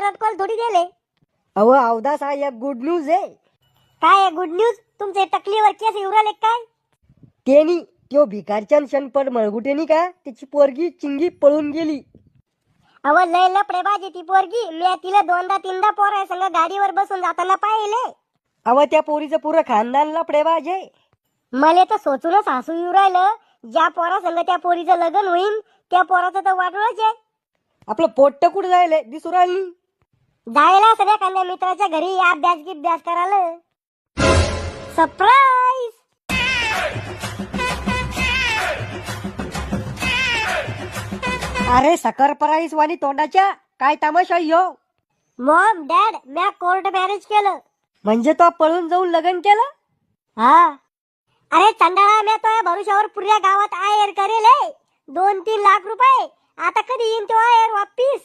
Internet call थोडी दिले. अहो अवदास हा एक गुड न्यूज आहे. काय गुड न्यूज? तुमचे टकलीवर केस उराले काय? तेनी त्यो भिकारचंद शनपड मळगुटेनी का त्याची पोरगी चिंगी पळून गेली. अव लय लपडेबाजी ती पोरगी. मी तिला दोनदा तीनदा पोरा संग गाडीवर बसून जाताना पाहिले. अहो त्या पोरीचं पुरं खानदान लपडेबाज आहे. मला तर सोचूनच हसू येऊ राहिलं. ज्या पोरा संग त्या पोरीचं लग्न होईल त्या पोराचं तर वाटूळच आहे. आपलं पोट्ट कुठं जायलंय दिसू राहिली. जायला सगळ्या कांद्या मित्राच्या घरी अभ्यास करायला. सरप्राईज. अरे सकर पराईस वाली तोंडाच्या काय तमाशा यो. मॉम डॅड मी कोर्ट मॅरेज केलं. म्हणजे तो पळून जाऊन लग्न केलं. हा. अरे चंडाळा मी तो भरुशावर पुऱ्या गावात आयर करेल 2-3 लाख रुपये. आता कधी येईन तो आयर वापिस.